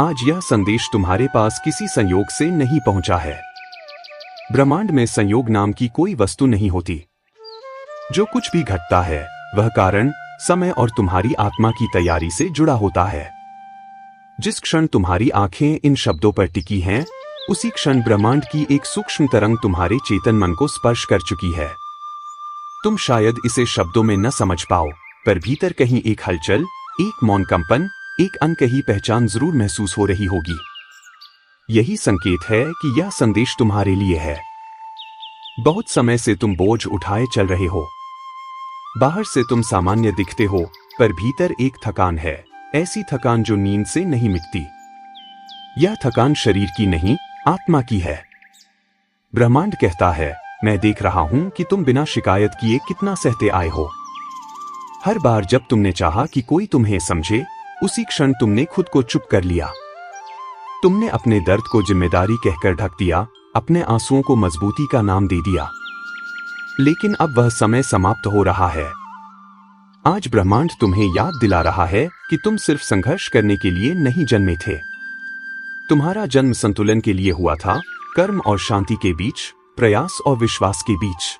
आज यह संदेश तुम्हारे पास किसी संयोग से नहीं पहुंचा है। ब्रह्मांड में संयोग नाम की कोई वस्तु नहीं होती। जो कुछ भी घटता है वह कारण, समय और तुम्हारी आत्मा की तैयारी से जुड़ा होता है। जिस क्षण तुम्हारी आंखें इन शब्दों पर टिकी हैं, उसी क्षण ब्रह्मांड की एक सूक्ष्म तरंग तुम्हारे चेतन मन को स्पर्श कर चुकी है। तुम शायद इसे शब्दों में न समझ पाओ, पर भीतर कहीं एक हलचल, एक मौन कंपन, एक अनकही पहचान जरूर महसूस हो रही होगी। यही संकेत है कि यह संदेश तुम्हारे लिए है। बहुत समय से तुम बोझ उठाए चल रहे हो। बाहर से तुम सामान्य दिखते हो, पर भीतर एक थकान है, ऐसी थकान जो नींद से नहीं मिटती। यह थकान शरीर की नहीं, आत्मा की है। ब्रह्मांड कहता है, मैं देख रहा हूं कि तुम बिना शिकायत किए कितना सहते आए हो। हर बार जब तुमने चाहा कि कोई तुम्हें समझे, उसी क्षण तुमने खुद को चुप कर लिया। तुमने अपने दर्द को जिम्मेदारी कहकर ढक दिया, अपने आंसुओं को मजबूती का नाम दे दिया। लेकिन अब वह समय समाप्त हो रहा है। आज ब्रह्मांड तुम्हें याद दिला रहा है कि तुम सिर्फ संघर्ष करने के लिए नहीं जन्मे थे। तुम्हारा जन्म संतुलन के लिए हुआ था, कर्म और शांति के बीच, प्रयास और विश्वास के बीच।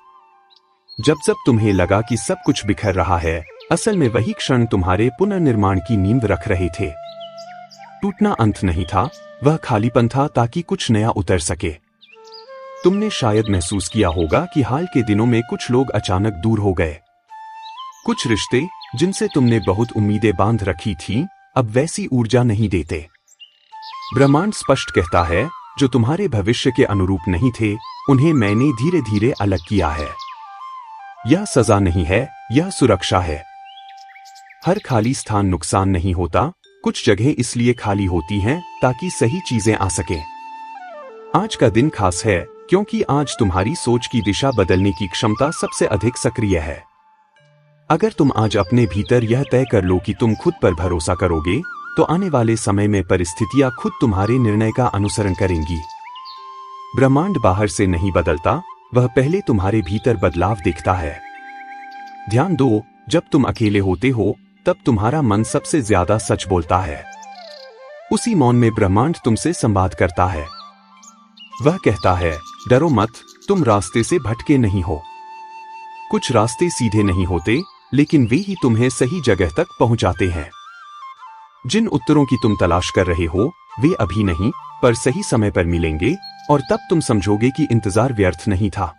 जब जब तुम्हें लगा कि सब कुछ बिखर रहा है, असल में वही क्षण तुम्हारे पुनर्निर्माण की नींव रख रहे थे। टूटना अंत नहीं था, वह खालीपन था ताकि कुछ नया उतर सके। तुमने शायद महसूस किया होगा कि हाल के दिनों में कुछ लोग अचानक दूर हो गए। कुछ रिश्ते जिनसे तुमने बहुत उम्मीदें बांध रखी थीं, अब वैसी ऊर्जा नहीं देते। ब्रह्मांड स्पष्ट कहता है, जो तुम्हारे भविष्य के अनुरूप नहीं थे, उन्हें मैंने धीरे धीरे अलग किया है। यह सजा नहीं है, यह सुरक्षा है। हर खाली स्थान नुकसान नहीं होता, कुछ जगह इसलिए खाली होती हैं ताकि सही चीजें आ सकें। आज का दिन खास है क्योंकि आज तुम्हारी सोच की दिशा बदलने की क्षमता सबसे अधिक सक्रिय है। अगर तुम आज अपने भीतर यह तय कर लो कि तुम खुद पर भरोसा करोगे, तो आने वाले समय में परिस्थितियां खुद तुम्हारे निर्णय का अनुसरण करेंगी। ब्रह्मांड बाहर से नहीं बदलता, वह पहले तुम्हारे भीतर बदलाव देखता है। ध्यान दो, जब तुम अकेले होते हो, तब तुम्हारा मन सबसे ज्यादा सच बोलता है। उसी मौन में ब्रह्मांड तुमसे संवाद करता है। वह कहता है, डरो मत, तुम रास्ते से भटके नहीं हो। कुछ रास्ते सीधे नहीं होते, लेकिन वे ही तुम्हें सही जगह तक पहुंचाते हैं। जिन उत्तरों की तुम तलाश कर रहे हो, वे अभी नहीं, पर सही समय पर मिलेंगे, और तब तुम समझोगे कि इंतजार व्यर्थ नहीं था।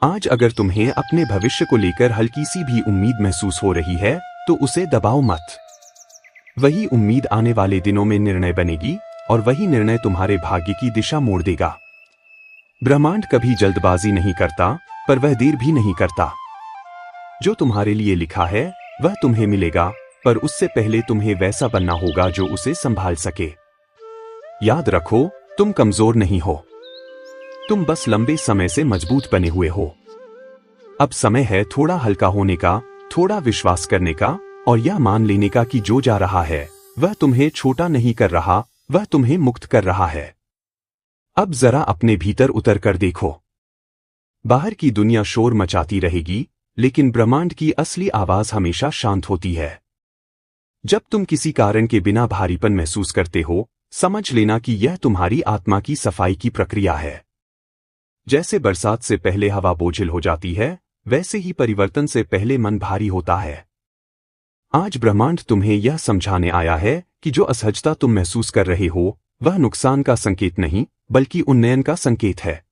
आज अगर तुम्हें अपने भविष्य को लेकर हल्की सी भी उम्मीद महसूस हो रही है, तो उसे दबाओ मत। वही उम्मीद आने वाले दिनों में निर्णय बनेगी, और वही निर्णय तुम्हारे भाग्य की दिशा मोड़ देगा। ब्रह्मांड कभी जल्दबाजी नहीं करता, पर वह देर भी नहीं करता। जो तुम्हारे लिए लिखा है वह तुम्हें मिलेगा, पर उससे पहले तुम्हें वैसा बनना होगा जो उसे संभाल सके। याद रखो, तुम कमजोर नहीं हो। तुम बस लंबे समय से मजबूत बने हुए हो। अब समय है थोड़ा हल्का होने का, थोड़ा विश्वास करने का, और यह मान लेने का कि जो जा रहा है वह तुम्हें छोटा नहीं कर रहा, वह तुम्हें मुक्त कर रहा है। अब जरा अपने भीतर उतर कर देखो। बाहर की दुनिया शोर मचाती रहेगी, लेकिन ब्रह्मांड की असली आवाज हमेशा शांत होती है। जब तुम किसी कारण के बिना भारीपन महसूस करते हो, समझ लेना कि यह तुम्हारी आत्मा की सफाई की प्रक्रिया है। जैसे बरसात से पहले हवा बोझिल हो जाती है, वैसे ही परिवर्तन से पहले मन भारी होता है। आज ब्रह्मांड तुम्हें यह समझाने आया है कि जो असहजता तुम महसूस कर रहे हो, वह नुकसान का संकेत नहीं, बल्कि उन्नयन का संकेत है।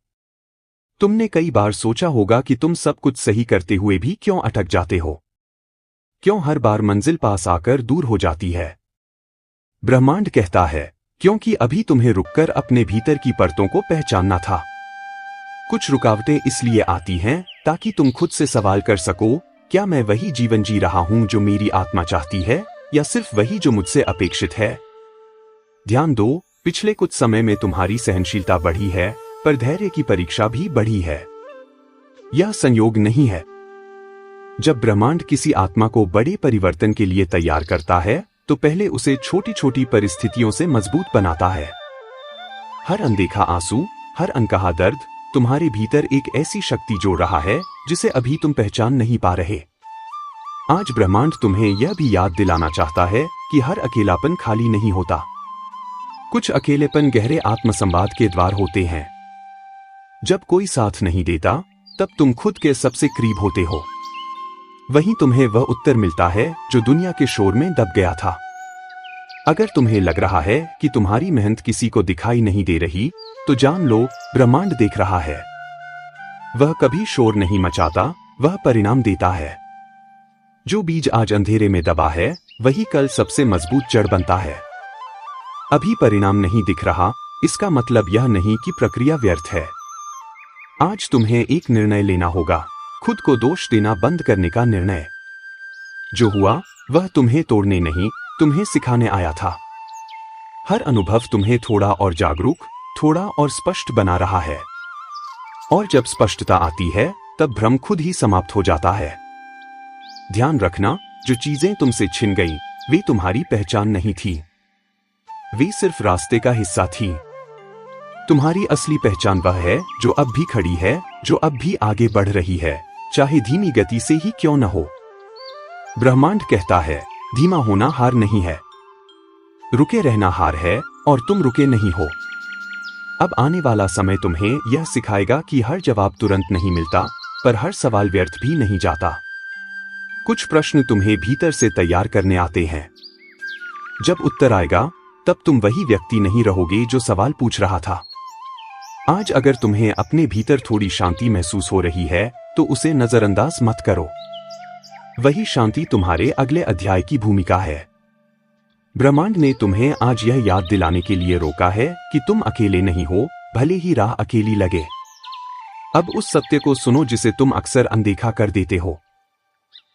तुमने कई बार सोचा होगा कि तुम सब कुछ सही करते हुए भी क्यों अटक जाते हो, क्यों हर बार मंजिल पास आकर दूर हो जाती है। ब्रह्मांड कहता है, क्योंकि अभी तुम्हें रुककर अपने भीतर की परतों को पहचानना था। कुछ रुकावटें इसलिए आती हैं ताकि तुम खुद से सवाल कर सको, क्या मैं वही जीवन जी रहा हूं जो मेरी आत्मा चाहती है, या सिर्फ वही जो मुझसे अपेक्षित है। ध्यान दो, पिछले कुछ समय में तुम्हारी सहनशीलता बढ़ी है, पर धैर्य की परीक्षा भी बढ़ी है। यह संयोग नहीं है। जब ब्रह्मांड किसी आत्मा को बड़े परिवर्तन के लिए तैयार करता है, तो पहले उसे छोटी छोटी परिस्थितियों से मजबूत बनाता है। हर अनदेखा आंसू, हर अनकहा दर्द तुम्हारे भीतर एक ऐसी शक्ति जोड़ रहा है जिसे अभी तुम पहचान नहीं पा रहे। आज ब्रह्मांड तुम्हें यह भी याद दिलाना चाहता है कि हर अकेलापन खाली नहीं होता। कुछ अकेलेपन गहरे आत्मसंवाद के द्वार होते हैं। जब कोई साथ नहीं देता तब तुम खुद के सबसे करीब होते हो। वहीं तुम्हें वह उत्तर मिलता है जो दुनिया के शोर में दब गया था। अगर तुम्हें लग रहा है कि तुम्हारी मेहनत किसी को दिखाई नहीं दे रही, तो जान लो ब्रह्मांड देख रहा है। वह कभी शोर नहीं मचाता, वह परिणाम देता है। जो बीज आज अंधेरे में दबा है वही कल सबसे मजबूत जड़ बनता है। अभी परिणाम नहीं दिख रहा, इसका मतलब यह नहीं कि प्रक्रिया व्यर्थ है। आज तुम्हें एक निर्णय लेना होगा, खुद को दोष देना बंद करने का निर्णय। जो हुआ वह तुम्हें तोड़ने नहीं, तुम्हें सिखाने आया था। हर अनुभव तुम्हें थोड़ा और जागरूक, थोड़ा और स्पष्ट बना रहा है। और जब स्पष्टता आती है तब भ्रम खुद ही समाप्त हो जाता है। ध्यान रखना, जो चीजें तुमसे छिन गईं, वे तुम्हारी पहचान नहीं थी। वे सिर्फ रास्ते का हिस्सा थी। तुम्हारी असली पहचान वह है जो अब भी खड़ी है, जो अब भी आगे बढ़ रही है, चाहे धीमी गति से ही क्यों न हो। ब्रह्मांड कहता है, धीमा होना हार नहीं है, रुके रहना हार है, और तुम रुके नहीं हो। अब आने वाला समय तुम्हें यह सिखाएगा कि हर जवाब तुरंत नहीं मिलता, पर हर सवाल व्यर्थ भी नहीं जाता। कुछ प्रश्न तुम्हें भीतर से तैयार करने आते हैं। जब उत्तर आएगा तब तुम वही व्यक्ति नहीं रहोगे जो सवाल पूछ रहा था। आज अगर तुम्हें अपने भीतर थोड़ी शांति महसूस हो रही है तो उसे नजरअंदाज मत करो। वही शांति तुम्हारे अगले अध्याय की भूमिका है। ब्रह्मांड ने तुम्हें आज यह याद दिलाने के लिए रोका है कि तुम अकेले नहीं हो, भले ही राह अकेली लगे। अब उस सत्य को सुनो जिसे तुम अक्सर अनदेखा कर देते हो।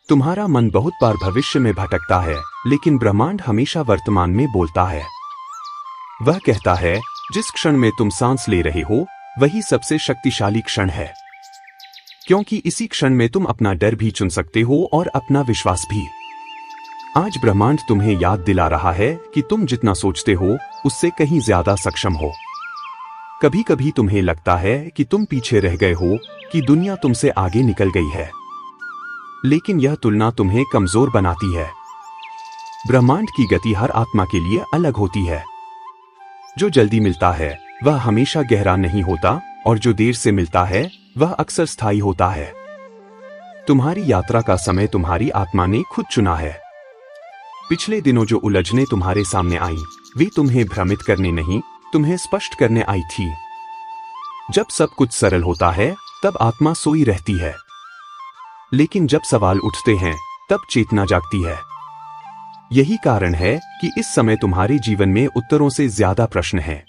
तुम्हारा मन बहुत बार भविष्य में भटकता है, लेकिन ब्रह्मांड हमेशा वर्तमान में बोलता है। वह कहता है, जिस क्षण में तुम सांस ले रहे हो वही सबसे शक्तिशाली क्षण है, क्योंकि इसी क्षण में तुम अपना डर भी चुन सकते हो और अपना विश्वास भी। आज ब्रह्मांड तुम्हें याद दिला रहा है कि तुम जितना सोचते हो उससे कहीं ज्यादा सक्षम हो। कभी कभी तुम्हें लगता है कि तुम पीछे रह गए हो, कि दुनिया तुमसे आगे निकल गई है, लेकिन यह तुलना तुम्हें कमजोर बनाती है। ब्रह्मांड की गति हर आत्मा के लिए अलग होती है। जो जल्दी मिलता है वह हमेशा गहरा नहीं होता, और जो देर से मिलता है वह अक्सर स्थायी होता है। तुम्हारी यात्रा का समय तुम्हारी आत्मा ने खुद चुना है। पिछले दिनों जो उलझने तुम्हारे सामने आई, वे तुम्हें भ्रमित करने नहीं, तुम्हें स्पष्ट करने आई थी। जब सब कुछ सरल होता है तब आत्मा सोई रहती है, लेकिन जब सवाल उठते हैं तब चेतना जागती है। यही कारण है कि इस समय तुम्हारे जीवन में उत्तरों से ज्यादा प्रश्न हैं।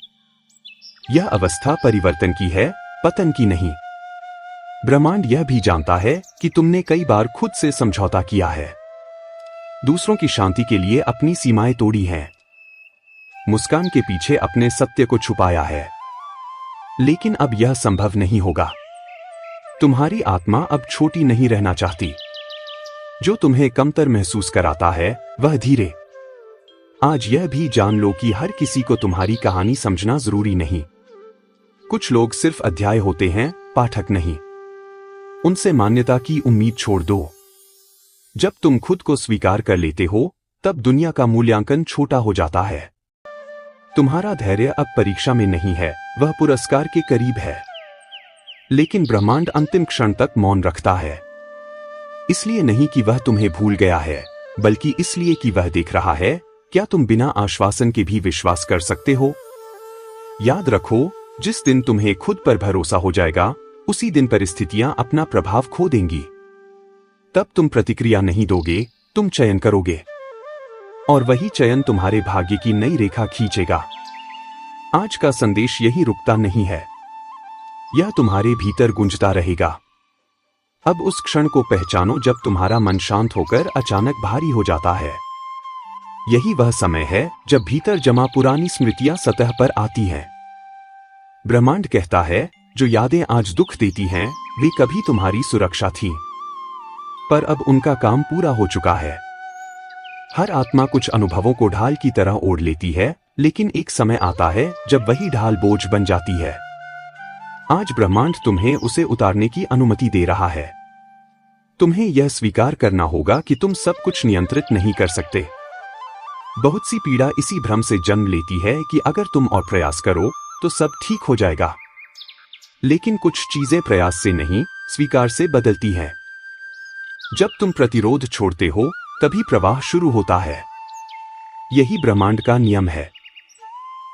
यह अवस्था परिवर्तन की है, पतन की नहीं। ब्रह्मांड यह भी जानता है कि तुमने कई बार खुद से समझौता किया है, दूसरों की शांति के लिए अपनी सीमाएं तोड़ी हैं, मुस्कान के पीछे अपने सत्य को छुपाया है। लेकिन अब यह संभव नहीं होगा। तुम्हारी आत्मा अब छोटी नहीं रहना चाहती। जो तुम्हें कमतर महसूस कराता है वह धीरे। आज यह भी जान लो कि हर किसी को तुम्हारी कहानी समझना जरूरी नहीं। कुछ लोग सिर्फ अध्याय होते हैं, पाठक नहीं। उनसे मान्यता की उम्मीद छोड़ दो। जब तुम खुद को स्वीकार कर लेते हो तब दुनिया का मूल्यांकन छोटा हो जाता है। तुम्हारा धैर्य अब परीक्षा में नहीं है, वह पुरस्कार के करीब है। लेकिन ब्रह्मांड अंतिम क्षण तक मौन रखता है, इसलिए नहीं कि वह तुम्हें भूल गया है, बल्कि इसलिए कि वह देख रहा है क्या तुम बिना आश्वासन के भी विश्वास कर सकते हो। याद रखो, जिस दिन तुम्हें खुद पर भरोसा हो जाएगा उसी दिन परिस्थितियां अपना प्रभाव खो देंगी। तब तुम प्रतिक्रिया नहीं दोगे, तुम चयन करोगे, और वही चयन तुम्हारे भाग्य की नई रेखा खींचेगा। आज का संदेश यही रुकता नहीं है, यह तुम्हारे भीतर गूंजता रहेगा। अब उस क्षण को पहचानो जब तुम्हारा मन शांत होकर अचानक भारी हो जाता है। यही वह समय है जब भीतर जमा पुरानी स्मृतियां सतह पर आती हैं। ब्रह्मांड कहता है, जो यादें आज दुख देती हैं वे कभी तुम्हारी सुरक्षा थी, पर अब उनका काम पूरा हो चुका है। हर आत्मा कुछ अनुभवों को ढाल की तरह ओढ़ लेती है, लेकिन एक समय आता है जब वही ढाल बोझ बन जाती है। आज ब्रह्मांड तुम्हें उसे उतारने की अनुमति दे रहा है। तुम्हें यह स्वीकार करना होगा कि तुम सब कुछ नियंत्रित नहीं कर सकते। बहुत सी पीड़ा इसी भ्रम से जन्म लेती है कि अगर तुम और प्रयास करो तो सब ठीक हो जाएगा। लेकिन कुछ चीजें प्रयास से नहीं, स्वीकार से बदलती हैं। जब तुम प्रतिरोध छोड़ते हो तभी प्रवाह शुरू होता है। यही ब्रह्मांड का नियम है।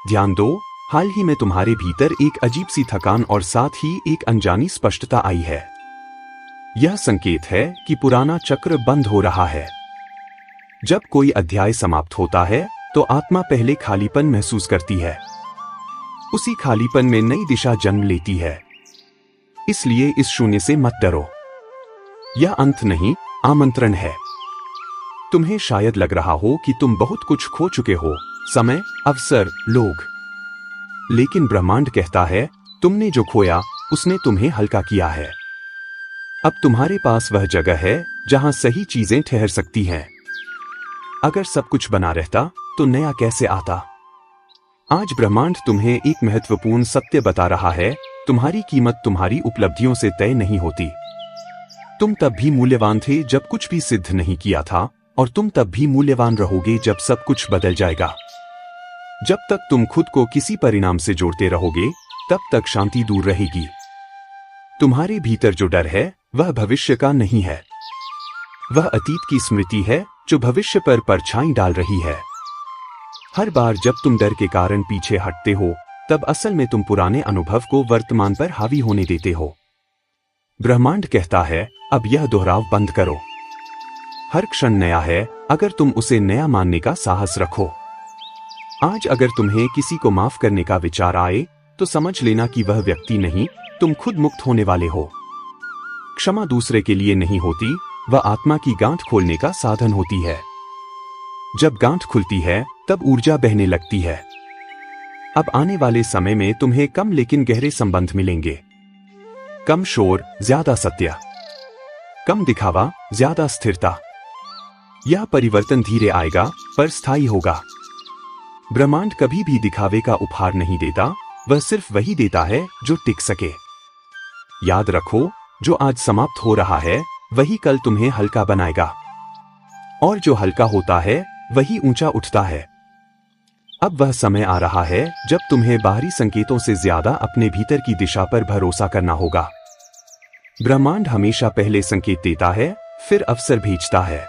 ध्यान दो, हाल ही में तुम्हारे भीतर एक अजीब सी थकान और साथ ही एक अनजानी स्पष्टता आई है। यह संकेत है कि पुराना चक्र बंद हो रहा है। जब कोई अध्याय समाप्त होता है तो आत्मा पहले खालीपन महसूस करती है। उसी खालीपन में नई दिशा जन्म लेती है। इसलिए इस शून्य से मत डरो। यह अंत नहीं, आमंत्रण है। तुम्हें शायद लग रहा हो कि तुम बहुत कुछ खो चुके हो, समय, अवसर, लोग। लेकिन ब्रह्मांड कहता है, तुमने जो खोया उसने तुम्हें हल्का किया है। अब तुम्हारे पास वह जगह है जहां सही चीजें ठहर सकती हैं। अगर सब कुछ बना रहता तो नया कैसे आता? आज ब्रह्मांड तुम्हें एक महत्वपूर्ण सत्य बता रहा है, तुम्हारी कीमत तुम्हारी उपलब्धियों से तय नहीं होती। तुम तब भी मूल्यवान थे जब कुछ भी सिद्ध नहीं किया था, और तुम तब भी मूल्यवान रहोगे जब सब कुछ बदल जाएगा। जब तक तुम खुद को किसी परिणाम से जोड़ते रहोगे, तब तक शांति दूर रहेगी। तुम्हारे भीतर जो डर है वह भविष्य का नहीं है। वह अतीत की स्मृति है जो भविष्य पर परछाई डाल रही है। हर बार जब तुम डर के कारण पीछे हटते हो, तब असल में तुम पुराने अनुभव को वर्तमान पर हावी होने देते हो। ब्रह्मांड कहता है, अब यह दोहराव बंद करो। हर क्षण नया है अगर तुम उसे नया मानने का साहस रखो। आज अगर तुम्हें किसी को माफ करने का विचार आए तो समझ लेना कि वह व्यक्ति नहीं, तुम खुद मुक्त होने वाले हो। क्षमा दूसरे के लिए नहीं होती, वह आत्मा की गांठ खोलने का साधन होती है। जब गांठ खुलती है तब ऊर्जा बहने लगती है। अब आने वाले समय में तुम्हें कम लेकिन गहरे संबंध मिलेंगे। कम शोर, ज्यादा सत्य। कम दिखावा, ज्यादा स्थिरता। यह परिवर्तन धीरे आएगा पर स्थायी होगा। ब्रह्मांड कभी भी दिखावे का उपहार नहीं देता, वह सिर्फ वही देता है जो टिक सके। याद रखो, जो आज समाप्त हो रहा है वही कल तुम्हें हल्का बनाएगा, और जो हल्का होता है वही ऊंचा उठता है। अब वह समय आ रहा है जब तुम्हें बाहरी संकेतों से ज्यादा अपने भीतर की दिशा पर भरोसा करना होगा। ब्रह्मांड हमेशा पहले संकेत देता है, फिर अवसर भेजता है।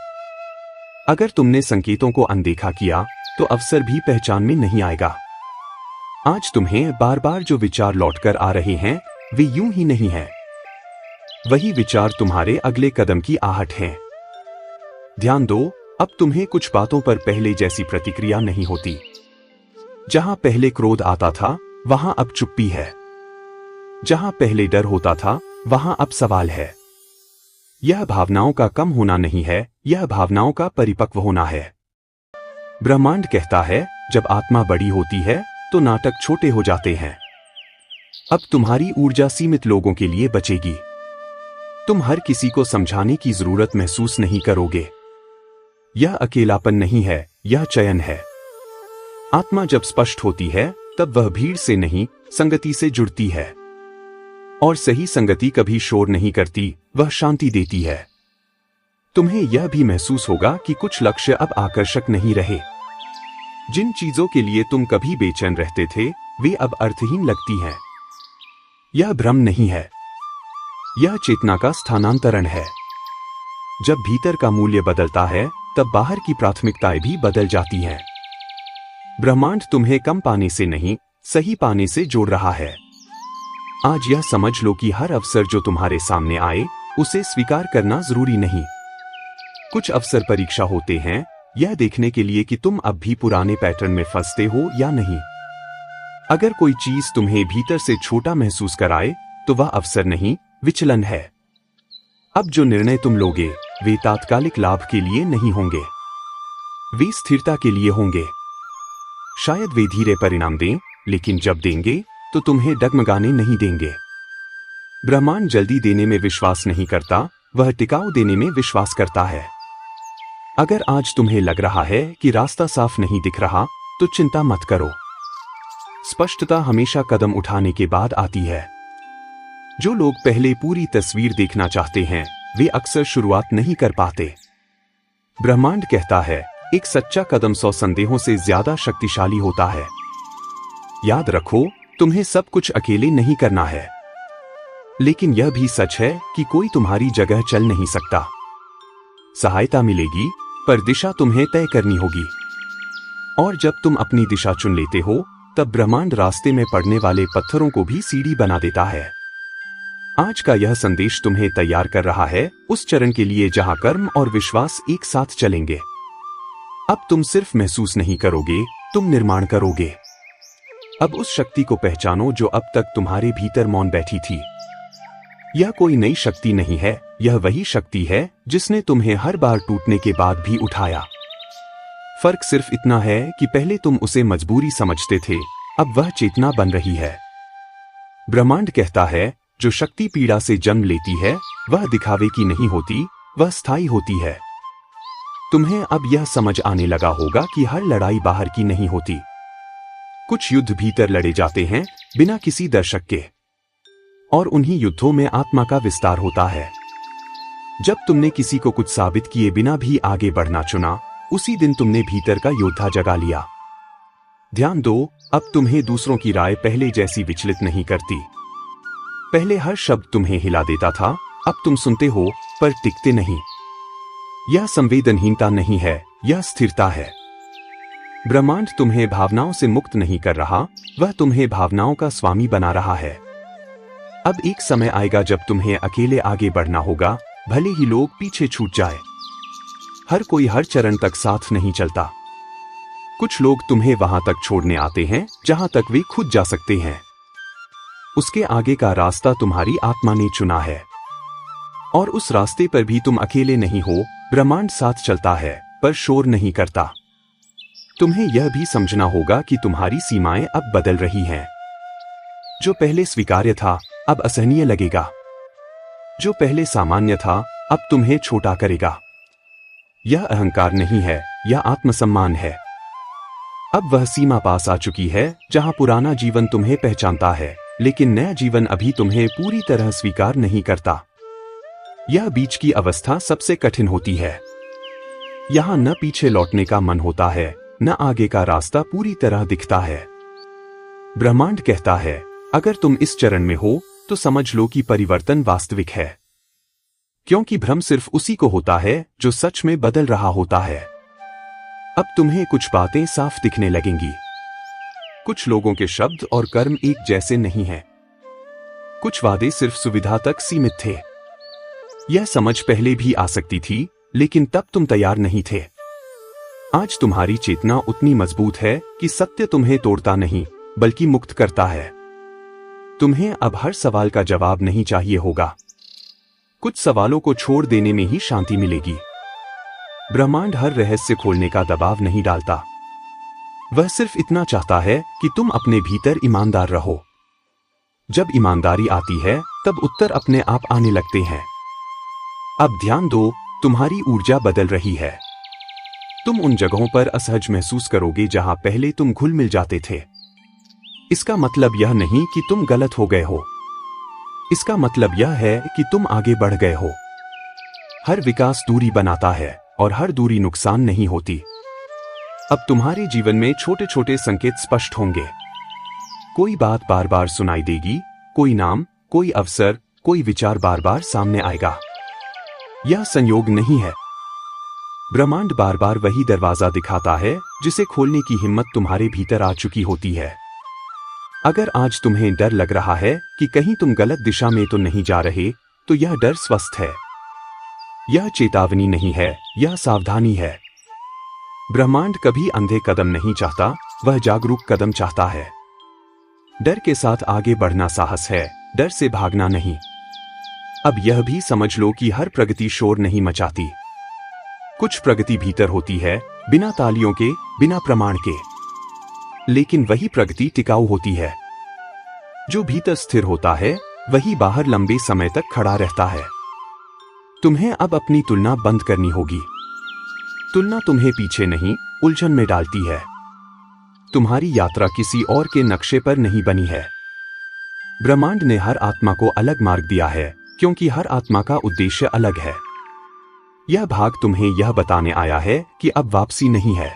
अगर तुमने संकेतों को अनदेखा किया तो अवसर भी पहचान में नहीं आएगा। आज तुम्हें बार बार जो विचार लौटकर आ रहे हैं वे यूं ही नहीं हैं। वही विचार तुम्हारे अगले कदम की आहट हैं। ध्यान दो, अब तुम्हें कुछ बातों पर पहले जैसी प्रतिक्रिया नहीं होती। जहां पहले क्रोध आता था वहां अब चुप्पी है। जहां पहले डर होता था वहां अब सवाल है। यह भावनाओं का कम होना नहीं है, यह भावनाओं का परिपक्व होना है। ब्रह्मांड कहता है, जब आत्मा बड़ी होती है तो नाटक छोटे हो जाते हैं। अब तुम्हारी ऊर्जा सीमित लोगों के लिए बचेगी। तुम हर किसी को समझाने की जरूरत महसूस नहीं करोगे। यह अकेलापन नहीं है, यह चयन है। आत्मा जब स्पष्ट होती है तब वह भीड़ से नहीं, संगति से जुड़ती है। और सही संगति कभी शोर नहीं करती, वह शांति देती है। तुम्हें यह भी महसूस होगा कि कुछ लक्ष्य अब आकर्षक नहीं रहे। जिन चीजों के लिए तुम कभी बेचैन रहते थे वे अब अर्थहीन लगती हैं। यह भ्रम नहीं है, यह चेतना का स्थानांतरण है। जब भीतर का मूल्य बदलता है तब बाहर की प्राथमिकताएं भी बदल जाती हैं। ब्रह्मांड तुम्हें कम पाने से नहीं, सही पाने से जोड़ रहा है। आज यह समझ लो कि हर अवसर जो तुम्हारे सामने आए उसे स्वीकार करना जरूरी नहीं। कुछ अवसर परीक्षा होते हैं, यह देखने के लिए कि तुम अब भी पुराने पैटर्न में फंसते हो या नहीं। अगर कोई चीज तुम्हें भीतर से छोटा महसूस कराए तो वह अवसर नहीं, विचलन है। अब जो निर्णय तुम लोगे वे तात्कालिक लाभ के लिए नहीं होंगे, वे स्थिरता के लिए होंगे। शायद वे धीरे परिणाम दें, लेकिन जब देंगे तो तुम्हें डगमगाने नहीं देंगे। ब्रह्मांड जल्दी देने में विश्वास नहीं करता, वह टिकाऊ देने में विश्वास करता है। अगर आज तुम्हें लग रहा है कि रास्ता साफ नहीं दिख रहा तो चिंता मत करो। स्पष्टता हमेशा कदम उठाने के बाद आती है। जो लोग पहले पूरी तस्वीर देखना चाहते हैं वे अक्सर शुरुआत नहीं कर पाते। ब्रह्मांड कहता है, एक सच्चा कदम 100 संदेहों से ज्यादा शक्तिशाली होता है। याद रखो, तुम्हें सब कुछ अकेले नहीं करना है, लेकिन यह भी सच है कि कोई तुम्हारी जगह चल नहीं सकता। सहायता मिलेगी, पर दिशा तुम्हें तय करनी होगी। और जब तुम अपनी दिशा चुन लेते हो, तब ब्रह्मांड रास्ते में पड़ने वाले पत्थरों को भी सीढ़ी बना देता है। आज का यह संदेश तुम्हें तैयार कर रहा है उस चरण के लिए जहां कर्म और विश्वास एक साथ चलेंगे। अब तुम सिर्फ महसूस नहीं करोगे, तुम निर्माण करोगे। अब उस शक्ति को पहचानो जो अब तक तुम्हारे भीतर मौन बैठी थी। यह कोई नई शक्ति नहीं है, यह वही शक्ति है जिसने तुम्हें हर बार टूटने के बाद भी उठाया। फर्क सिर्फ इतना है कि पहले तुम उसे मजबूरी समझते थे, अब वह चेतना बन रही है। ब्रह्मांड कहता है, जो शक्ति पीड़ा से जन्म लेती है वह दिखावे की नहीं होती, वह स्थायी होती है। तुम्हें अब यह समझ आने लगा होगा कि हर लड़ाई बाहर की नहीं होती। कुछ युद्ध भीतर लड़े जाते हैं बिना किसी दर्शक के, और उन्हीं युद्धों में आत्मा का विस्तार होता है। जब तुमने किसी को कुछ साबित किए बिना भी आगे बढ़ना चुना, उसी दिन तुमने भीतर का योद्धा जगा लिया। ध्यान दो, अब तुम्हें दूसरों की राय पहले जैसी विचलित नहीं करती। पहले हर शब्द तुम्हें हिला देता था, अब तुम सुनते हो पर टिकते नहीं। यह संवेदनहीनता नहीं है, यह स्थिरता है। ब्रह्मांड तुम्हें भावनाओं से मुक्त नहीं कर रहा, वह तुम्हें भावनाओं का स्वामी बना रहा है। अब एक समय आएगा जब तुम्हें अकेले आगे बढ़ना होगा, भले ही लोग पीछे छूट जाए। हर कोई हर चरण तक साथ नहीं चलता। कुछ लोग तुम्हें वहां तक छोड़ने आते हैं जहां तक वे खुद जा सकते हैं। उसके आगे का रास्ता तुम्हारी आत्मा ने चुना है, और उस रास्ते पर भी तुम अकेले नहीं हो। ब्रह्मांड साथ चलता है, पर शोर नहीं करता। तुम्हें यह भी समझना होगा कि तुम्हारी सीमाएं अब बदल रही हैं। जो पहले स्वीकार्य था, अब असहनीय लगेगा। जो पहले सामान्य था, अब तुम्हें छोटा करेगा। यह अहंकार नहीं है, यह आत्मसम्मान है। अब वह सीमा पास आ चुकी है जहां पुराना जीवन तुम्हें पहचानता है, लेकिन नया जीवन अभी तुम्हें पूरी तरह स्वीकार नहीं करता। यह बीच की अवस्था सबसे कठिन होती है। यहां न पीछे लौटने का मन होता है, न आगे का रास्ता पूरी तरह दिखता है। ब्रह्मांड कहता है, अगर तुम इस चरण में हो तो समझ लो कि परिवर्तन वास्तविक है, क्योंकि भ्रम सिर्फ उसी को होता है जो सच में बदल रहा होता है। अब तुम्हें कुछ बातें साफ दिखने लगेंगी। कुछ लोगों के शब्द और कर्म एक जैसे नहीं हैं। कुछ वादे सिर्फ सुविधा तक सीमित थे। यह समझ पहले भी आ सकती थी, लेकिन तब तुम तैयार नहीं थे। आज तुम्हारी चेतना उतनी मजबूत है कि सत्य तुम्हें तोड़ता नहीं, बल्कि मुक्त करता है। तुम्हें अब हर सवाल का जवाब नहीं चाहिए होगा। कुछ सवालों को छोड़ देने में ही शांति मिलेगी। ब्रह्मांड हर रहस्य खोलने का दबाव नहीं डालता। वह सिर्फ इतना चाहता है कि तुम अपने भीतर ईमानदार रहो। जब ईमानदारी आती है, तब उत्तर अपने आप आने लगते हैं। अब ध्यान दो, तुम्हारी ऊर्जा बदल रही है। तुम उन जगहों पर असहज महसूस करोगे जहां पहले तुम घुल मिल जाते थे। इसका मतलब यह नहीं कि तुम गलत हो गए हो। इसका मतलब यह है कि तुम आगे बढ़ गए हो। हर विकास दूरी बनाता है, और हर दूरी नुकसान नहीं होती। अब तुम्हारे जीवन में छोटे छोटे संकेत स्पष्ट होंगे। कोई बात बार बार सुनाई देगी, कोई नाम, कोई अवसर, कोई विचार बार बार सामने आएगा। यह संयोग नहीं है। ब्रह्मांड बार बार वही दरवाजा दिखाता है जिसे खोलने की हिम्मत तुम्हारे भीतर आ चुकी होती है। अगर आज तुम्हें डर लग रहा है कि कहीं तुम गलत दिशा में तो नहीं जा रहे, तो यह डर स्वस्थ है। यह चेतावनी नहीं है, यह सावधानी है। ब्रह्मांड कभी अंधे कदम नहीं चाहता, वह जागरूक कदम चाहता है। डर के साथ आगे बढ़ना साहस है, डर से भागना नहीं। अब यह भी समझ लो कि हर प्रगति शोर नहीं मचाती। कुछ प्रगति भीतर होती है, बिना तालियों के, बिना प्रमाण के। लेकिन वही प्रगति टिकाऊ होती है। जो भीतर स्थिर होता है, वही बाहर लंबे समय तक खड़ा रहता है। तुम्हें अब अपनी तुलना बंद करनी होगी। तुलना तुम्हें पीछे नहीं, उलझन में डालती है। तुम्हारी यात्रा किसी और के नक्शे पर नहीं बनी है। ब्रह्मांड ने हर आत्मा को अलग मार्ग दिया है, क्योंकि हर आत्मा का उद्देश्य अलग है। यह भाग तुम्हें यह बताने आया है कि अब वापसी नहीं है।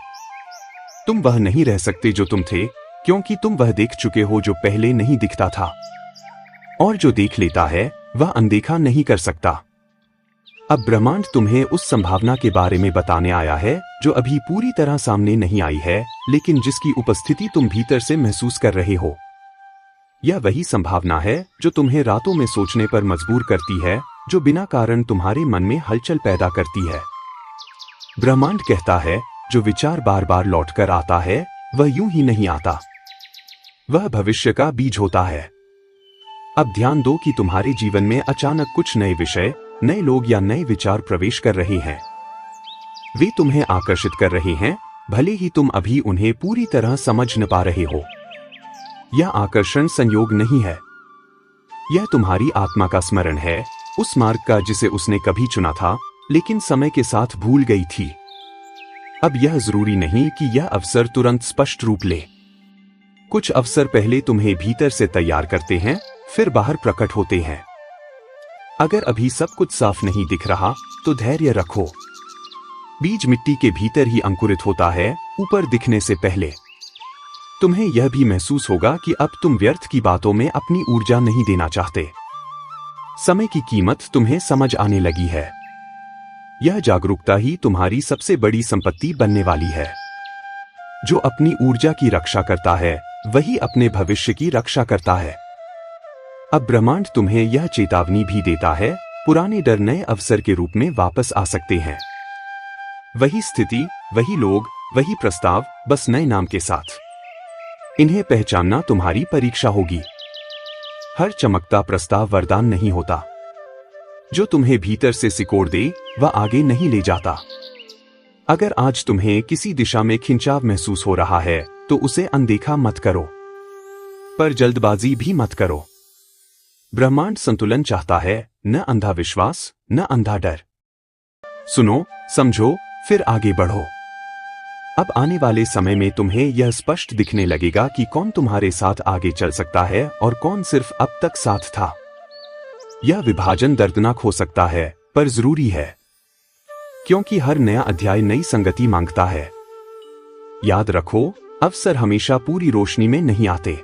तुम वह नहीं रह सकते जो तुम थे, क्योंकि तुम वह देख चुके हो जो पहले नहीं दिखता था। और जो देख लेता है वह अनदेखा नहीं कर सकता। अब ब्रह्मांड तुम्हें उस संभावना के बारे में बताने आया है जो अभी पूरी तरह सामने नहीं आई है, लेकिन जिसकी उपस्थिति तुम भीतर से महसूस कर रहे हो। यह वही संभावना है जो तुम्हें रातों में सोचने पर मजबूर करती है, जो बिना कारण तुम्हारे मन में हलचल पैदा करती है। ब्रह्मांड कहता है, जो विचार बार बार लौटकर आता है वह यूं ही नहीं आता, वह भविष्य का बीज होता है। अब ध्यान दो कि तुम्हारे जीवन में अचानक कुछ नए विषय, नए लोग या नए विचार प्रवेश कर रहे हैं। वे तुम्हें आकर्षित कर रहे हैं, भले ही तुम अभी उन्हें पूरी तरह समझ न पा रहे हो। यह आकर्षण संयोग नहीं है, यह तुम्हारी आत्मा का स्मरण है, उस मार्ग का जिसे उसने कभी चुना था लेकिन समय के साथ भूल गई थी। अब यह जरूरी नहीं कि यह अवसर तुरंत स्पष्ट रूप ले। कुछ अवसर पहले तुम्हें भीतर से तैयार करते हैं, फिर बाहर प्रकट होते हैं। अगर अभी सब कुछ साफ नहीं दिख रहा तो धैर्य रखो। बीज मिट्टी के भीतर ही अंकुरित होता है, ऊपर दिखने से पहले। तुम्हें यह भी महसूस होगा कि अब तुम व्यर्थ की बातों में अपनी ऊर्जा नहीं देना चाहते। समय की कीमत तुम्हें समझ आने लगी है। यह जागरूकता ही तुम्हारी सबसे बड़ी संपत्ति बनने वाली है। जो अपनी ऊर्जा की रक्षा करता है वही अपने भविष्य की रक्षा करता है। अब ब्रह्मांड तुम्हें यह चेतावनी भी देता है, पुराने डर नए अवसर के रूप में वापस आ सकते हैं। वही स्थिति, वही लोग, वही प्रस्ताव, बस नए नाम के साथ। इन्हें पहचानना तुम्हारी परीक्षा होगी। हर चमकता प्रस्ताव वरदान नहीं होता। जो तुम्हें भीतर से सिकोड़ दे वह आगे नहीं ले जाता। अगर आज तुम्हें किसी दिशा में खिंचाव महसूस हो रहा है तो उसे अनदेखा मत करो, पर जल्दबाजी भी मत करो। ब्रह्मांड संतुलन चाहता है, न अंधा विश्वास, न अंधा डर। सुनो, समझो, फिर आगे बढ़ो। अब आने वाले समय में तुम्हें यह स्पष्ट दिखने लगेगा कि कौन तुम्हारे साथ आगे चल सकता है और कौन सिर्फ अब तक साथ था। यह विभाजन दर्दनाक हो सकता है, पर जरूरी है, क्योंकि हर नया अध्याय नई संगति मांगता है। याद रखो, अवसर हमेशा पूरी रोशनी में नहीं आते।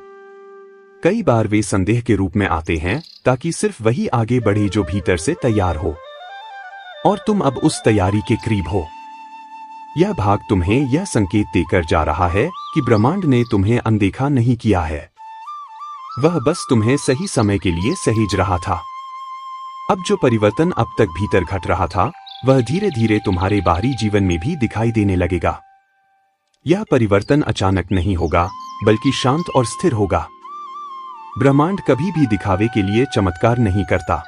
कई बार वे संदेह के रूप में आते हैं, ताकि सिर्फ वही आगे बढ़े जो भीतर से तैयार हो। और तुम अब उस तैयारी के करीब हो। यह भाग तुम्हें यह संकेत देकर जा रहा है कि ब्रह्मांड ने तुम्हें अनदेखा नहीं किया है, वह बस तुम्हें सही समय के लिए सहेज रहा था। अब जो परिवर्तन अब तक भीतर घट रहा था वह धीरे धीरे तुम्हारे बाहरी जीवन में भी दिखाई देने लगेगा। यह परिवर्तन अचानक नहीं होगा, बल्कि शांत और स्थिर होगा। ब्रह्मांड कभी भी दिखावे के लिए चमत्कार नहीं करता।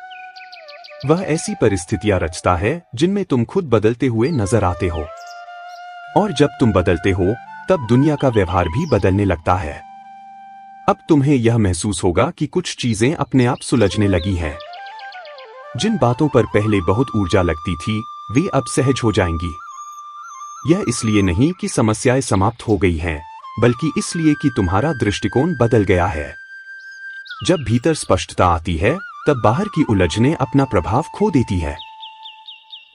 वह ऐसी परिस्थितियां रचता है जिनमें तुम खुद बदलते हुए नजर आते हो। और जब तुम बदलते हो तब दुनिया का व्यवहार भी बदलने लगता है। अब तुम्हें यह महसूस होगा कि कुछ चीजें अपने आप सुलझने लगी हैं। जिन बातों पर पहले बहुत ऊर्जा लगती थी वे अब सहज हो जाएंगी। यह इसलिए नहीं कि समस्याएं समाप्त हो गई हैं, बल्कि इसलिए कि तुम्हारा दृष्टिकोण बदल गया है। जब भीतर स्पष्टता आती है तब बाहर की उलझनें अपना प्रभाव खो देती है।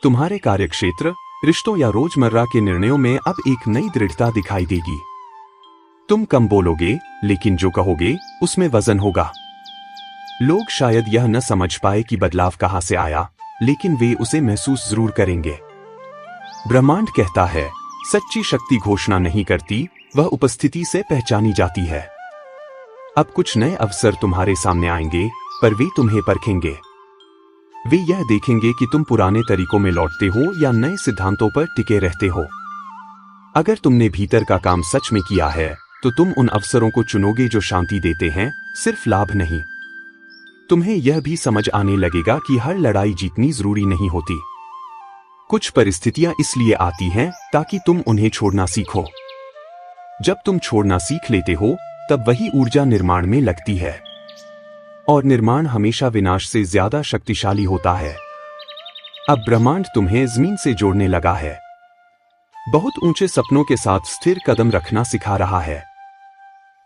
तुम्हारे कार्यक्षेत्र, रिश्तों या रोजमर्रा के निर्णयों में अब एक नई दृढ़ता दिखाई देगी। तुम कम बोलोगे, लेकिन जो कहोगे उसमें वजन होगा। लोग शायद यह न समझ पाए कि बदलाव कहां से आया, लेकिन वे उसे महसूस जरूर करेंगे। ब्रह्मांड कहता है, सच्ची शक्ति घोषणा नहीं करती, वह उपस्थिति से पहचानी जाती है। अब कुछ नए अवसर तुम्हारे सामने आएंगे, पर वे तुम्हें परखेंगे। वे यह देखेंगे कि तुम पुराने तरीकों में लौटते हो या नए सिद्धांतों पर टिके रहते हो। अगर तुमने भीतर का काम सच में किया है तो तुम उन अवसरों को चुनोगे जो शांति देते हैं, सिर्फ लाभ नहीं। तुम्हें यह भी समझ आने लगेगा कि हर लड़ाई जीतनी जरूरी नहीं होती। कुछ परिस्थितियां इसलिए आती हैं ताकि तुम उन्हें छोड़ना सीखो। जब तुम छोड़ना सीख लेते हो तब वही ऊर्जा निर्माण में लगती है, और निर्माण हमेशा विनाश से ज्यादा शक्तिशाली होता है। अब ब्रह्मांड तुम्हें जमीन से जोड़ने लगा है, बहुत ऊंचे सपनों के साथ स्थिर कदम रखना सिखा रहा है।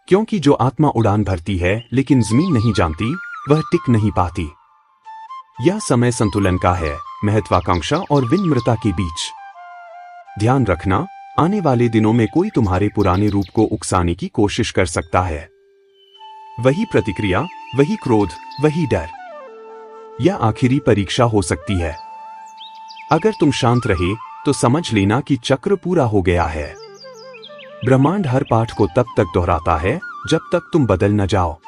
क्योंकि जो आत्मा उड़ान भरती है लेकिन जमीन नहीं जानती, वह टिक नहीं पाती। यह समय संतुलन का है, महत्वाकांक्षा और विनम्रता के बीच। ध्यान रखना, आने वाले दिनों में कोई तुम्हारे पुराने रूप को उकसाने की कोशिश कर सकता है। वही प्रतिक्रिया, वही क्रोध, वही डर। यह आखिरी परीक्षा हो सकती है। अगर तुम शांत रहे तो समझ लेना कि चक्र पूरा हो गया है। ब्रह्मांड हर पाठ को तब तक दोहराता है जब तक तुम बदल न जाओ।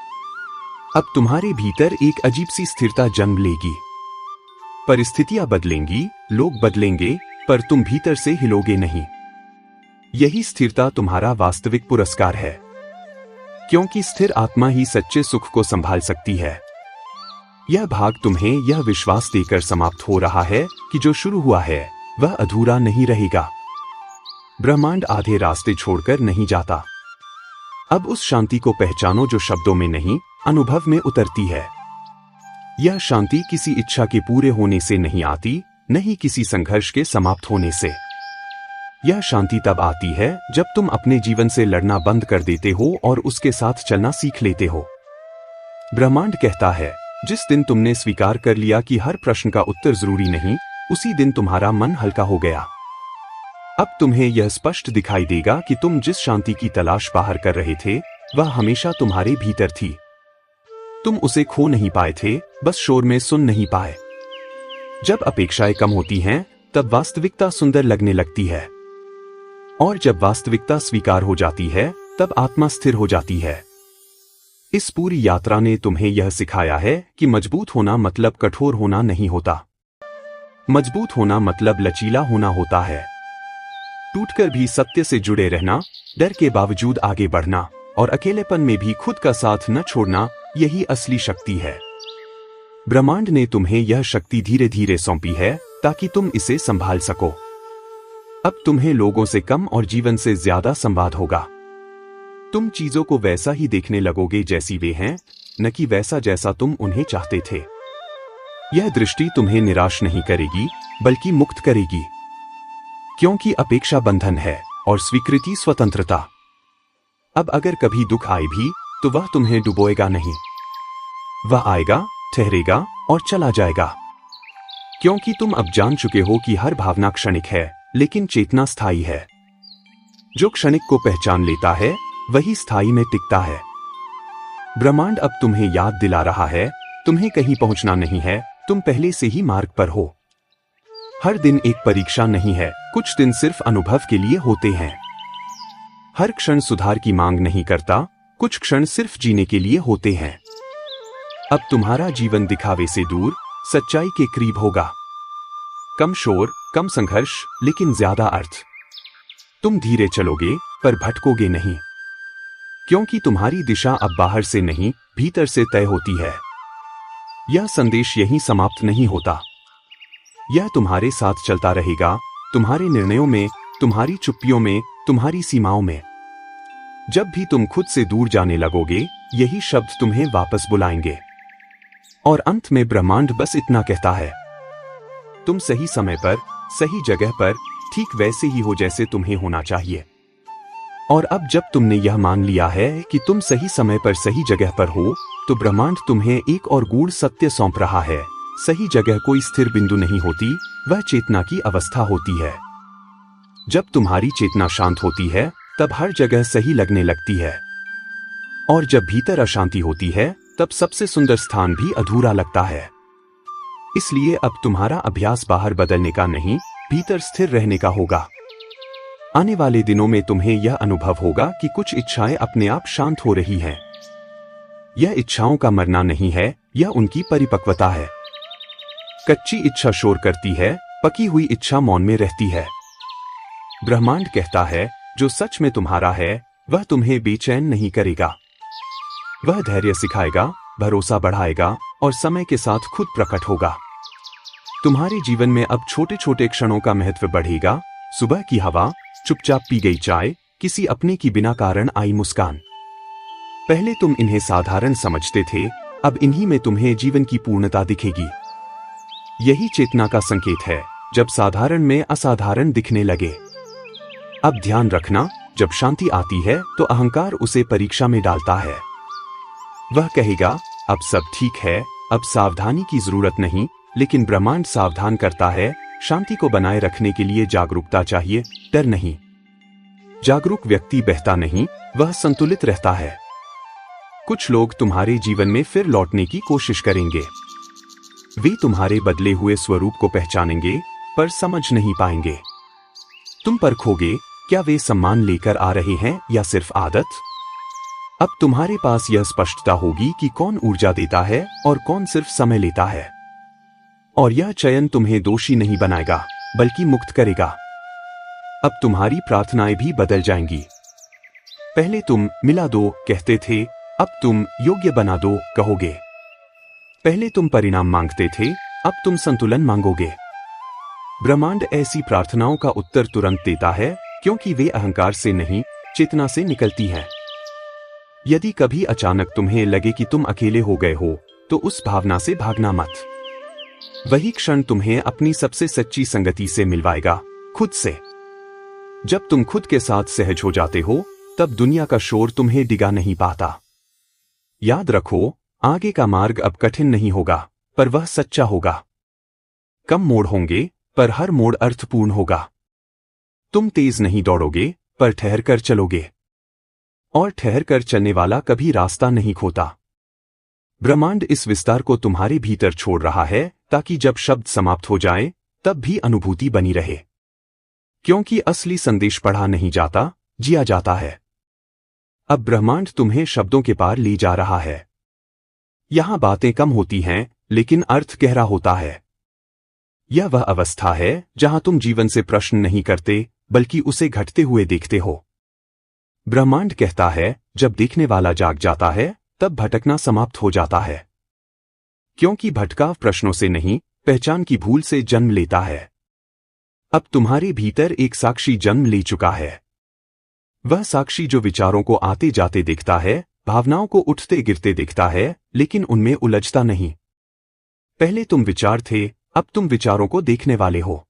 अब तुम्हारे भीतर एक अजीब सी स्थिरता जन्म लेगी। परिस्थितियां बदलेंगी, लोग बदलेंगे, पर तुम भीतर से हिलोगे नहीं। यही स्थिरता तुम्हारा वास्तविक पुरस्कार है, क्योंकि स्थिर आत्मा ही सच्चे सुख को संभाल सकती है। यह भाग तुम्हें यह विश्वास देकर समाप्त हो रहा है कि जो शुरू हुआ है वह अधूरा नहीं रहेगा। ब्रह्मांड आधे रास्ते छोड़कर नहीं जाता। अब उस शांति को पहचानो जो शब्दों में नहीं, अनुभव में उतरती है। यह शांति किसी इच्छा के पूरे होने से नहीं आती, नहीं किसी संघर्ष के समाप्त होने से। यह शांति तब आती है जब तुम अपने जीवन से लड़ना बंद कर देते हो और उसके साथ चलना सीख लेते हो। ब्रह्मांड कहता है, जिस दिन तुमने स्वीकार कर लिया कि हर प्रश्न का उत्तर जरूरी नहीं, उसी दिन तुम्हारा मन हल्का हो गया। अब तुम्हें यह स्पष्ट दिखाई देगा कि तुम जिस शांति की तलाश बाहर कर रहे थे वह हमेशा तुम्हारे भीतर थी। तुम उसे खो नहीं पाए थे, बस शोर में सुन नहीं पाए। जब अपेक्षाएं कम होती हैं तब वास्तविकता सुंदर लगने लगती है, और जब वास्तविकता स्वीकार हो जाती है तब आत्मा स्थिर हो जाती है। इस पूरी यात्रा ने तुम्हें यह सिखाया है कि मजबूत होना मतलब कठोर होना नहीं होता। मजबूत होना मतलब लचीला होना होता है। टूटकर भी सत्य से जुड़े रहना, डर के बावजूद आगे बढ़ना और अकेलेपन में भी खुद का साथ न छोड़ना, यही असली शक्ति है। ब्रह्मांड ने तुम्हें यह शक्ति धीरे धीरे सौंपी है ताकि तुम इसे संभाल सको। अब तुम्हें लोगों से कम और जीवन से ज्यादा संवाद होगा। तुम चीजों को वैसा ही देखने लगोगे जैसी वे हैं, न कि वैसा जैसा तुम उन्हें चाहते थे। यह दृष्टि तुम्हें निराश नहीं करेगी, बल्कि मुक्त करेगी, क्योंकि अपेक्षा बंधन है और स्वीकृति स्वतंत्रता। अब अगर कभी दुख आए भी तो वह तुम्हें डुबोएगा नहीं। वह आएगा, ठहरेगा और चला जाएगा, क्योंकि तुम अब जान चुके हो कि हर भावना क्षणिक है, लेकिन चेतना स्थायी है। जो क्षणिक को पहचान लेता है वही स्थायी में टिकता है। ब्रह्मांड अब तुम्हें याद दिला रहा है, तुम्हें कहीं पहुंचना नहीं है, तुम पहले से ही मार्ग पर हो। हर दिन एक परीक्षा नहीं है, कुछ दिन सिर्फ अनुभव के लिए होते हैं। हर क्षण सुधार की मांग नहीं करता, कुछ क्षण सिर्फ जीने के लिए होते हैं। अब तुम्हारा जीवन दिखावे से दूर सच्चाई के करीब होगा। कम शोर, कम संघर्ष, लेकिन ज्यादा अर्थ। तुम धीरे चलोगे पर भटकोगे नहीं, क्योंकि तुम्हारी दिशा अब बाहर से नहीं, भीतर से तय होती है। यह संदेश यहीं समाप्त नहीं होता। यह तुम्हारे साथ चलता रहेगा, तुम्हारे निर्णयों में, तुम्हारी चुप्पियों में, तुम्हारी सीमाओं में। जब भी तुम खुद से दूर जाने लगोगे, यही शब्द तुम्हें वापस बुलाएंगे। और अंत में ब्रह्मांड बस इतना कहता है, तुम सही समय पर, सही जगह पर, ठीक वैसे ही हो जैसे तुम्हें होना चाहिए। और अब जब तुमने यह मान लिया है कि तुम सही समय पर सही जगह पर हो, तो ब्रह्मांड तुम्हें एक और गूढ़ सत्य सौंप रहा है। सही जगह कोई स्थिर बिंदु नहीं होती, वह चेतना की अवस्था होती है। जब तुम्हारी चेतना शांत होती है तब हर जगह सही लगने लगती है, और जब भीतर अशांति होती है तब सबसे सुंदर स्थान भी अधूरा लगता है। इसलिए अब तुम्हारा अभ्यास बाहर बदलने का नहीं, भीतर स्थिर रहने का होगा। आने वाले दिनों में तुम्हें यह अनुभव होगा कि कुछ इच्छाएं अपने आप शांत हो रही हैं। यह इच्छाओं का मरना नहीं है, यह उनकी परिपक्वता है। कच्ची इच्छा शोर करती है, पकी हुई इच्छा मौन में रहती है। ब्रह्मांड कहता है, जो सच में तुम्हारा है वह तुम्हें बेचैन नहीं करेगा। वह धैर्य सिखाएगा, भरोसा बढ़ाएगा और समय के साथ खुद प्रकट होगा। तुम्हारे जीवन में अब छोटे छोटे क्षणों का महत्व बढ़ेगा। सुबह की हवा, चुपचाप पी गई चाय, किसी अपने की बिना कारण आई मुस्कान। पहले तुम इन्हें साधारण समझते थे, अब इन्हीं में तुम्हें जीवन की पूर्णता दिखेगी। यही चेतना का संकेत है, जब साधारण में असाधारण दिखने लगे। अब ध्यान रखना, जब शांति आती है तो अहंकार उसे परीक्षा में डालता है। वह कहेगा, अब सब ठीक है, अब सावधानी की जरूरत नहीं, लेकिन ब्रह्मांड सावधान करता है, शांति को बनाए रखने के लिए जागरूकता चाहिए, डर नहीं। जागरूक व्यक्ति बहता नहीं, वह संतुलित रहता है। कुछ लोग तुम्हारे जीवन में फिर लौटने की कोशिश करेंगे। वे तुम्हारे बदले हुए स्वरूप को पहचानेंगे, पर समझ नहीं पाएंगे। तुम परखोगे, क्या वे सम्मान लेकर आ रहे हैं या सिर्फ आदत? अब तुम्हारे पास यह स्पष्टता होगी कि कौन ऊर्जा देता है और कौन सिर्फ समय लेता है। और यह चयन तुम्हें दोषी नहीं बनाएगा, बल्कि मुक्त करेगा। अब तुम्हारी प्रार्थनाएं भी बदल जाएंगी। पहले तुम मिला दो कहते थे, अब तुम योग्य बना दो कहोगे। पहले तुम परिणाम मांगते थे, अब तुम संतुलन मांगोगे। ब्रह्मांड ऐसी प्रार्थनाओं का उत्तर तुरंत देता है, क्योंकि वे अहंकार से नहीं, चेतना से निकलती हैं। यदि कभी अचानक तुम्हें लगे कि तुम अकेले हो गए हो, तो उस भावना से भागना मत। वही क्षण तुम्हें अपनी सबसे सच्ची संगति से मिलवाएगा, खुद से। जब तुम खुद के साथ सहज हो जाते हो, तब दुनिया का शोर तुम्हें डिगा नहीं पाता। याद रखो, आगे का मार्ग अब कठिन नहीं होगा, पर वह सच्चा होगा। कम मोड़ होंगे, पर हर मोड़ अर्थपूर्ण होगा। तुम तेज नहीं दौड़ोगे, पर ठहर कर चलोगे। और ठहर कर चलने वाला कभी रास्ता नहीं खोता। ब्रह्मांड इस विस्तार को तुम्हारे भीतर छोड़ रहा है, ताकि जब शब्द समाप्त हो जाएं, तब भी अनुभूति बनी रहे। क्योंकि असली संदेश पढ़ा नहीं जाता, जिया जाता है। अब ब्रह्मांड तुम्हें शब्दों के पार ले जा रहा है। यहां बातें कम होती हैं, लेकिन अर्थ गहरा होता है। यह वह अवस्था है जहां तुम जीवन से प्रश्न नहीं करते, बल्कि उसे घटते हुए देखते हो। ब्रह्मांड कहता है, जब देखने वाला जाग जाता है, तब भटकना समाप्त हो जाता है। क्योंकि भटकाव प्रश्नों से नहीं, पहचान की भूल से जन्म लेता है। अब तुम्हारे भीतर एक साक्षी जन्म ले चुका है। वह साक्षी जो विचारों को आते जाते देखता है, भावनाओं को उठते गिरते देखता है, लेकिन उनमें उलझता नहीं। पहले तुम विचार थे, अब तुम विचारों को देखने वाले हो।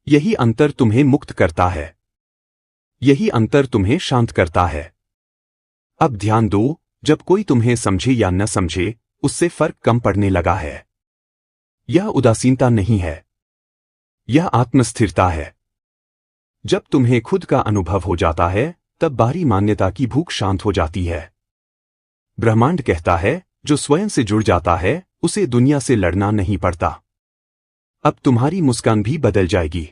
यही अंतर तुम्हें मुक्त करता है। यही अंतर तुम्हें शांत करता है। अब ध्यान दो, जब कोई तुम्हें समझे या न समझे, उससे फर्क कम पड़ने लगा है। यह उदासीनता नहीं है, यह आत्मस्थिरता है। जब तुम्हें खुद का अनुभव हो जाता है, तब बाहरी मान्यता की भूख शांत हो जाती है। ब्रह्मांड कहता है, जो स्वयं से जुड़ जाता है, उसे दुनिया से लड़ना नहीं पड़ता। अब तुम्हारी मुस्कान भी बदल जाएगी।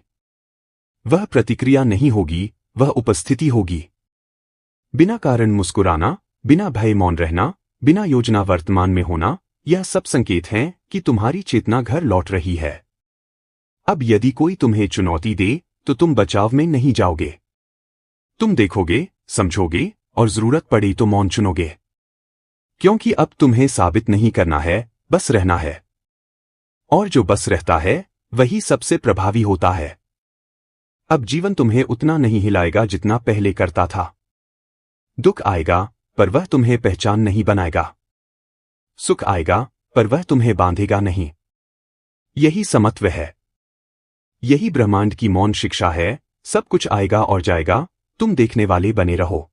वह प्रतिक्रिया नहीं होगी, वह उपस्थिति होगी। बिना कारण मुस्कुराना, बिना भय मौन रहना, बिना योजना वर्तमान में होना, यह सब संकेत हैं कि तुम्हारी चेतना घर लौट रही है। अब यदि कोई तुम्हें चुनौती दे, तो तुम बचाव में नहीं जाओगे। तुम देखोगे, समझोगे, और जरूरत पड़ी तो मौन चुनोगे। क्योंकि अब तुम्हें साबित नहीं करना है, बस रहना है। और जो बस रहता है, वही सबसे प्रभावी होता है। अब जीवन तुम्हें उतना नहीं हिलाएगा जितना पहले करता था। दुख आएगा, पर वह तुम्हें पहचान नहीं बनाएगा। सुख आएगा, पर वह तुम्हें बांधेगा नहीं। यही समत्व है। यही ब्रह्मांड की मौन शिक्षा है। सब कुछ आएगा और जाएगा, तुम देखने वाले बने रहो।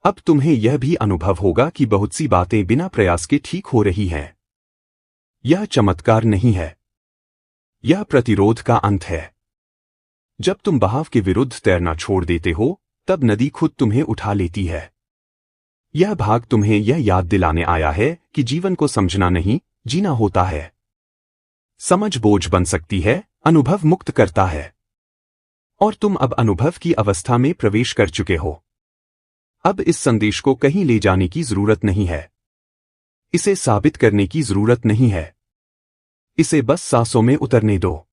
अब तुम्हें यह भी अनुभव होगा कि बहुत सी बातें बिना प्रयास के ठीक हो रही हैं। यह चमत्कार नहीं है, यह प्रतिरोध का अंत है। जब तुम बहाव के विरुद्ध तैरना छोड़ देते हो, तब नदी खुद तुम्हें उठा लेती है। यह भाग तुम्हें यह याद दिलाने आया है कि जीवन को समझना नहीं, जीना होता है। समझ बोझ बन सकती है, अनुभव मुक्त करता है। और तुम अब अनुभव की अवस्था में प्रवेश कर चुके हो। अब इस संदेश को कहीं ले जाने की जरूरत नहीं है। इसे साबित करने की जरूरत नहीं है। इसे बस सांसों में उतरने दो।